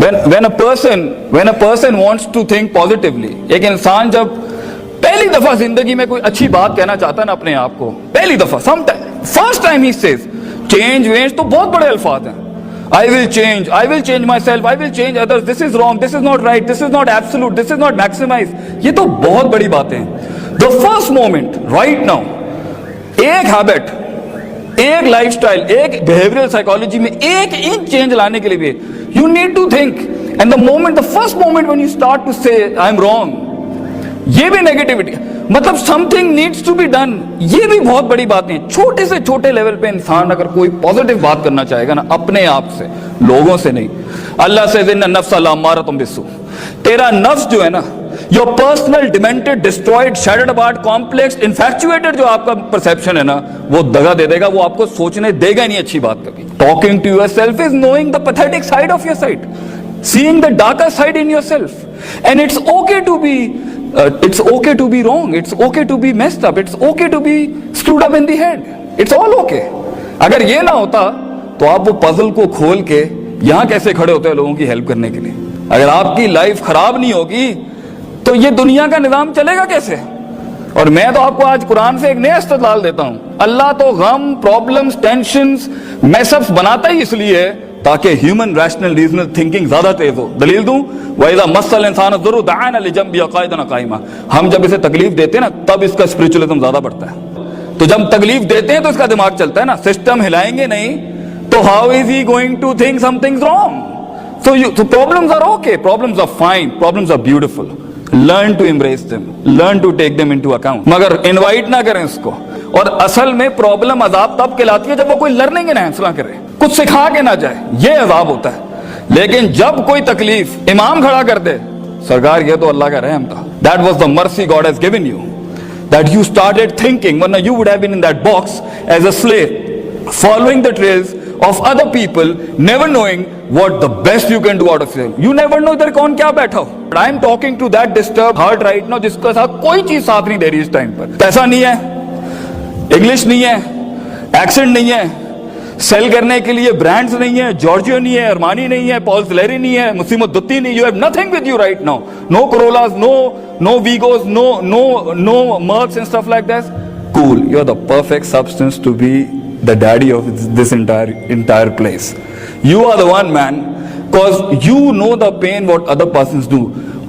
when a person wants to think positively, एक इंसान जब पहली दफा जिंदगी में कोई अच्छी बात कहना चाहता है ना अपने आप को, पहली दफा फर्स्ट टाइम ही सेज चेंज वेंज, तो बहुत बड़े अल्फाज हैं। I will change myself, I will change others, this is wrong, this is not right, this is not absolute, this is not maximize, ये तो बहुत बड़ी बातें हैं। The first moment, right now, एक हैबिट, एक लाइफस्टाइल, एक बिहेवियरल साइकोलॉजी में एक इंच चेंज लाने के लिए भी you need to think, and the first moment when you start to से आई एम रॉन्ग, ये भी नेगेटिविटी, मतलब something needs to be done, ये भी बहुत बड़ी बात नहीं। छोटे से छोटे लेवल पे इंसान अगर कोई पॉजिटिव बात करना चाहेगा ना, अपने आप से, लोगों से नहीं। अल्लाह से इन्ना नफ्स लअम्मारतुम बिस्सू, तेरा नफ्स जो है ना, your personal demented destroyed shattered about complex infatuated जो आपका परसेप्शन है ना, वो दगा दे देगा, वो आपको सोचने देगा नहीं अच्छी बात कभी। Talking to yourself is knowing the pathetic side of your side, seeing the darker side in yourself, and it's okay to be wrong, it's okay to be messed up, it's okay to be screwed up in the head, it's all okay। अगर ये ना होता तो आप वो puzzle को खोल के यहां कैसे खड़े होते हैं लोगों की हेल्प करने के लिए? अगर आपकी लाइफ खराब नहीं होगी तो ये दुनिया का निजाम चलेगा कैसे? और मैं तो आपको आज कुरान से एक नया इस्तेदलाल देता हूं। अल्लाह तो गम, प्रॉब्लम्स, टेंशंस, मैसअप्स बनाता ही इसलिए है ताकि ह्यूमन रैशनल रीजनल थिंकिंग ज्यादा तेज हो। दलील दूं, वइज़ा मस्सल इंसान ज़ुर्रु दअना लिजंबि क़ाइदन क़ाइमा, हम जब इसे तकलीफ देते हैं ना तब इसका स्पिरिचुअलिज्म ज्यादा बढ़ता है। तो जब तकलीफ देते हैं तो इसका दिमाग चलता है ना, सिस्टम हिलाएंगे नहीं तो how is he going to think something wrong? So problems are okay, problems are fine, problems are beautiful. Learn to embrace them, learn to take them into account. मगर इनवाइट ना करें इसको। और असल में प्रॉब्लम अजाब तब कहलाती है जब वो कोई लर्निंग एनहांस ना करे, कुछ सिखा के ना जाए, ये अजाब होता है। लेकिन जब कोई तकलीफ इमाम खड़ा कर दे, सरकार ये तो अल्लाह का रहम था, that was the mercy God has given you, that you started thinking, वरना you would have been in that box as a slave, following the trails of other people, never knowing what the best you can do out of them. You never know इधर कौन क्या बैठा हो। But I am talking to that disturbed heart right now जिसका साथ कोई चीज साथ नहीं दे रही इस टाइम पर। पैसा नहीं है, इंग्लिश नहीं है, एक्सेंट नहीं है, सेल करने के लिए ब्रांड्स नहीं है, जॉर्जियो नहीं है, अरमानी नहीं है, पॉल सिलेरी नहीं है, मुसीमत दुत्ती नहीं, you have nothing with you right now. No Corollas, no Vigos, no Mercs and stuff like that. Cool, you are the perfect substance to be the daddy of this entire place. You are the one man, cause you know the pain what other persons do.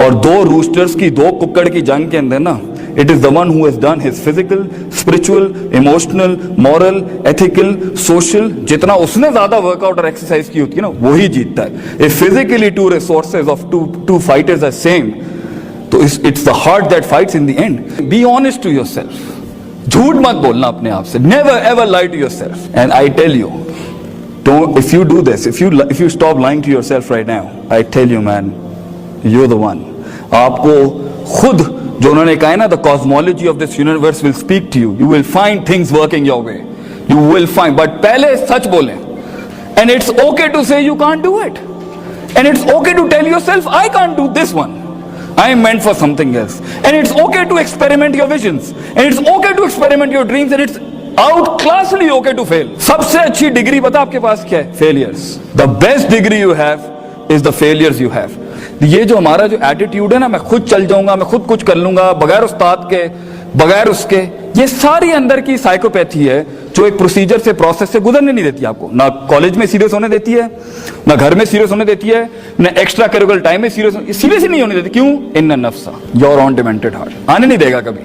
और दो roosters की, दो कुक्कड़ की जंग के अंदर ना, it is the one who has done his physical, spiritual, emotional, moral, ethical, social, जितना उसने ज्यादा वर्कआउट और एक्सरसाइज की होती है ना, वही जीतता है। If physically two resources of two fighters are same, तो it's the heart that fights in the end. Be honest to yourself. झूठ मत बोलना अपने आप से, never ever lie to yourself. And I tell you, don't, if you do this, if you stop lying to yourself right now, I tell you man, you're the one. आपको खुद जो उन्होंने कहा है ना, the cosmology of this universe will speak to you. You will find things working your way. You will find, but पहले सच बोलें. And it's okay to say you can't do it. And it's okay to tell yourself I can't do this one. I am meant for something else. And it's okay to experiment your visions. And it's okay to experiment your dreams. And it's outclassly okay to fail. सबसे अच्छी degree पता आपके पास क्या है? Failures. The best degree you have is the failures you have. ये जो हमारा जो एटीट्यूड है ना, मैं खुद चल जाऊंगा, मैं खुद कुछ कर लूंगा, बगैर उस्ताद के, बगैर उसके, ये सारी अंदर की साइकोपैथी है जो एक प्रोसीजर से, प्रोसेस से गुजरने नहीं देती आपको। ना कॉलेज में सीरियस होने देती है, ना घर में सीरियस होने देती है, ना एक्स्ट्रा करिकुलर टाइम में सीरियस ही नहीं होने देती। क्यों? इन्ना नफ्सा, योर ऑन डिमेंटेड हार्ट, आने नहीं देगा कभी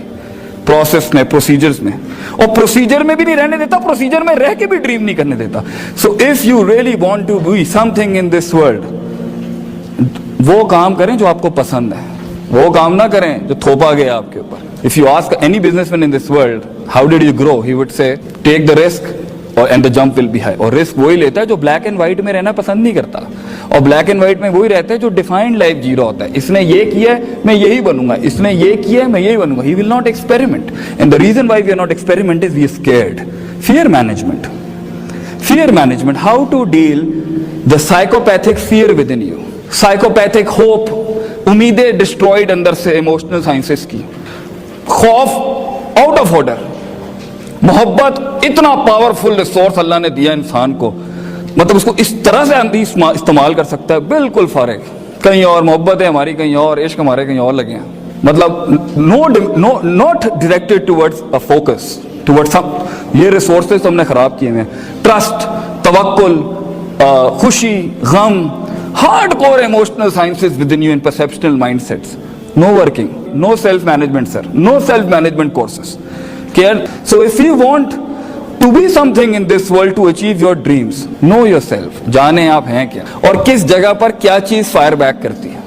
प्रोसेस में, प्रोसीजर्स में। और प्रोसीजर में भी नहीं रहने देता, प्रोसीजर में रह के भी ड्रीम नहीं करने देता। सो if you really want to be something in this world, वो काम करें जो आपको पसंद है, वो काम ना करें जो थोपा गया आपके ऊपर। If you ask any businessman in this world, how did you grow? He would say, take the risk and the jump will be high. और रिस्क वही लेता है जो ब्लैक एंड व्हाइट में रहना पसंद नहीं करता, और ब्लैक एंड व्हाइट में वही रहता है जो डिफाइंड लाइफ जी रहा होता है। इसने ये किया है मैं यही बनूंगा, इसने ये किया है मैं यही बनूंगा। He will not experiment. And the reason why we are not experiment is we are scared. Fear management. Fear management. How to deal the psychopathic fear within you. Psychopathic hope, उम्मीदें डिस्ट्रॉयड अंदर से, emotional sciences की, खौफ out of order, मोहब्बत इतना powerful resource अल्लाह ने दिया इंसान को, मतलब उसको इस तरह से आंधी इस्तेमाल कर सकता है, बिल्कुल फारिग। कहीं और मोहब्बत है हमारी, कहीं और इश्क हमारे कहीं और लगे हैं। मतलब not directed towards a focus, towards some. ये रिसोर्सेज हमने खराब किए हैं। ट्रस्ट, तवक्कुल, खुशी, गम, hard core emotional sciences with in you in perceptional mindsets. No working, no self management sir, no self management courses care. So if you want to be something in this world, to achieve your dreams, know yourself. जाने आप हैं क्या और किस जगह पर क्या चीज फायर बैक करती है।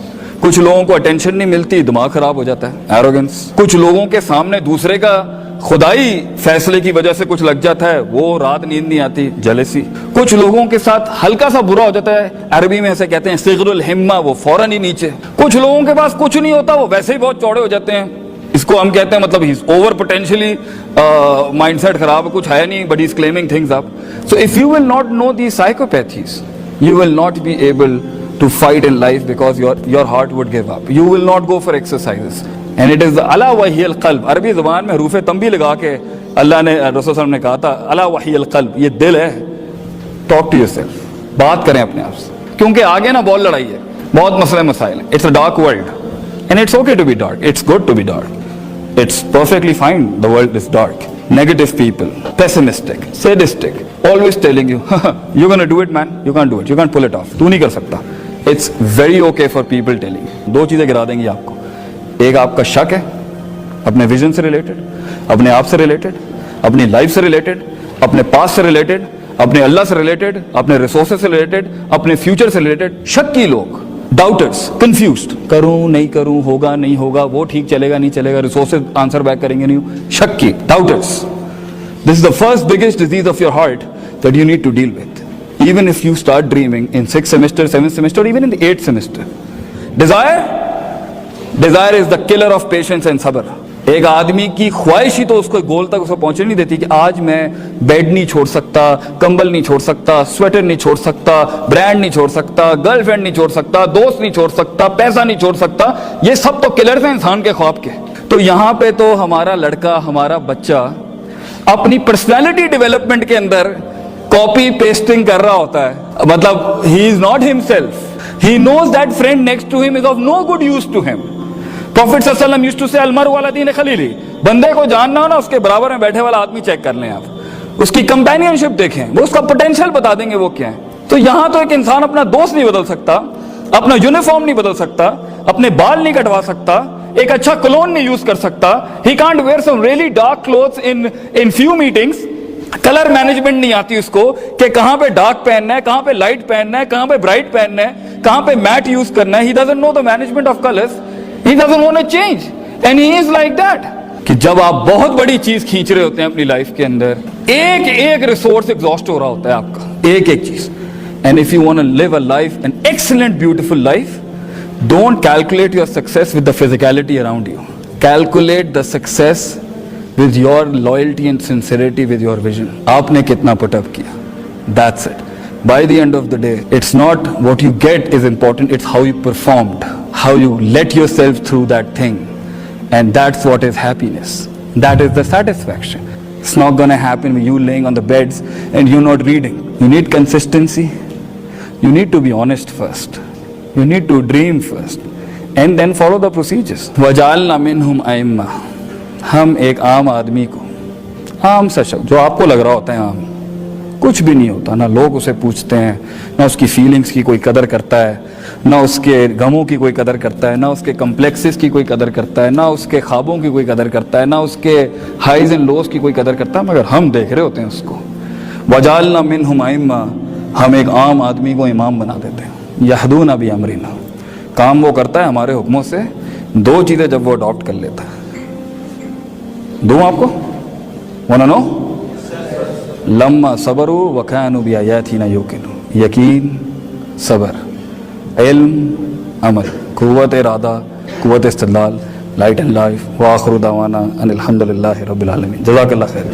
कुछ लोगों को अटेंशन नहीं मिलती, दिमाग खराब हो जाता है, एरोगेंस। कुछ लोगों के सामने दूसरे का खुदाई फैसले की वजह से कुछ लग जाता है, वो रात नींद नहीं आती, जेलसी। कुछ लोगों के साथ हल्का सा बुरा हो जाता है, अरबी में ऐसे कहते हैं सिगरुल हिम्मा, वो फौरन ही नीचे। कुछ लोगों के पास कुछ नहीं होता, वो वैसे ही बहुत चौड़े हो जाते हैं। इसको हम कहते हैं मतलब ही ओवर पोटेंशियली माइंडसेट खराब, कुछ है नहीं, but he is claiming things up. So if you will not know the psychopathies, you will not be able to fight in life because your heart would give up. You will not go for exercises. And it is the ala wahiyal qalb. अरबी ज़बान में हरूफ तंबी लगा के अल्लाह ने, रसूल सल्लल्लाहु अलैहि वसल्लम ने कहा था, अला वहियल क़ल्ब, ये दिल है। टॉक टू योरसेल्फ, बात करें अपने आप से, क्योंकि आगे ना बहुत लड़ाई है, बहुत मसले मसाइल हैं। It's a dark world and it's okay to be dark, it's good to be dark, it's perfectly fine. The world is dark. Negative people, pessimistic, sadistic, always telling you, you're gonna do it man, you can't do it, you can't pull it off, तू नहीं कर सकता. It's very okay for people telling you. दो चीजें गिरा देंगी आपको. एक आपका शक है अपने विजन से रिलेटेड, अपने आप से रिलेटेड, अपनी लाइफ से रिलेटेड, अपने पास्ट से रिलेटेड, अपने अल्लाह से रिलेटेड, अपने रिसोर्सेज से रिलेटेड, अपने फ्यूचर से रिलेटेड. शक्की लोग, डाउटर्स, कंफ्यूज्ड, करूं नहीं करूं, होगा नहीं होगा, वो ठीक चलेगा नहीं चलेगा, रिसोर्सेज आंसर बैक करेंगे नहीं. शक्की, daughters. This is the first biggest disease of your heart that you need to deal with. Even if you start dreaming in 6th semester, 7th semester, or even in the 8th semester. Desire is the killer of patience and sabr. एक आदमी की ख्वाहिश ही तो उसको गोल तक उसको पहुंचने नहीं देती कि आज मैं बेड नहीं छोड़ सकता, कंबल नहीं छोड़ सकता, स्वेटर नहीं छोड़ सकता, ब्रांड नहीं छोड़ सकता, गर्लफ्रेंड नहीं छोड़ सकता, दोस्त नहीं छोड़ सकता, पैसा नहीं छोड़ सकता. ये सब तो किलर्स हैं इंसान के ख्वाब के. तो यहाँ पे तो हमारा लड़का, हमारा बच्चा अपनी पर्सनैलिटी डेवलपमेंट के अंदर कॉपी पेस्टिंग कर रहा होता है. मतलब he is not himself. He knows that friend next to him is of no good use to him. Profit सल्लल्लाहु अलैहि वसल्लम यूज्ड टू से अलमरु अला दीन खलीली. बंदे को जानना हो ना, उसके बराबर में बैठे वाला आदमी चेक कर लें आप, उसकी कंपेनियनशिप देखें, वो उसका पोटेंशियल बता देंगे वो क्या है. तो यहां तो एक इंसान अपना दोस्त नहीं बदल सकता, अपना यूनिफॉर्म नहीं बदल सकता, अपने बाल नहीं कटवा सकता, एक अच्छा क्लोन नहीं यूज कर सकता. He can't where some really dark clothes in few meetings. Colour management नहीं आती उसको कि कहां पे डार्क पहनना है, कहां पे लाइट पहनना है, कहां पे ब्राइट पहनना है, कहां पे मैट यूज करना है. He doesn't know the management of colours. He doesn't want to change and he is like that. कि जब आप बहुत बड़ी चीज खींच रहे होते हैं अपनी लाइफ के अंदर, एक एक रिसोर्स एग्जॉस्ट हो रहा होता है आपका, एक एक चीज. And if you want to live a life, an excellent beautiful life, don't calculate your success with the physicality around you. Calculate the success with your loyalty and sincerity with your vision. आपने कितना put up किया. That's it. By the end of the day, it's not what you get is important, it's how you performed, how you let yourself through that thing. And that's what is happiness. That is the satisfaction. It's not gonna happen with you laying on the beds and you not reading. You need consistency. You need to be honest first. You need to dream first and then follow the procedures. वजालना मिनहुम अइम्मा. हम एक आम आदमी को, आम सा शख्स जो आपको लग रहा होता है आम, कुछ भी नहीं होता, ना लोग उसे पूछते हैं, ना उसकी फीलिंग्स की कोई कदर करता है, ना उसके गमों की कोई कदर करता है, ना उसके कम्प्लेक्सेस की कोई कदर करता है, ना उसके ख्वाबों की कोई कदर करता है, ना उसके हाइज एंड लोज की कोई कदर करता है. मगर हम देख रहे होते हैं उसको. वजालना मिनहुम अइम्मा. हम एक आम आदमी को इमाम बना देते हैं. यहदूना भी अमरीना. काम वो करता है हमारे हुक्मों से. दो चीजें जब वो अडॉप्ट कर लेता है, दूं आपको, वाना नो, लम्मा सबरू वकानु बिआयातिना यूकिनू. यकीन, सबर, इल्म, अमल, कुव्वत इरादा, कुव्वत इस्तिदलाल, लाइट एंड लाइफ. व आखिरु दावाना अनिल हम्दुलिल्लाहि रब्बिल आलमीन. जज़ाकल्लाह खैर.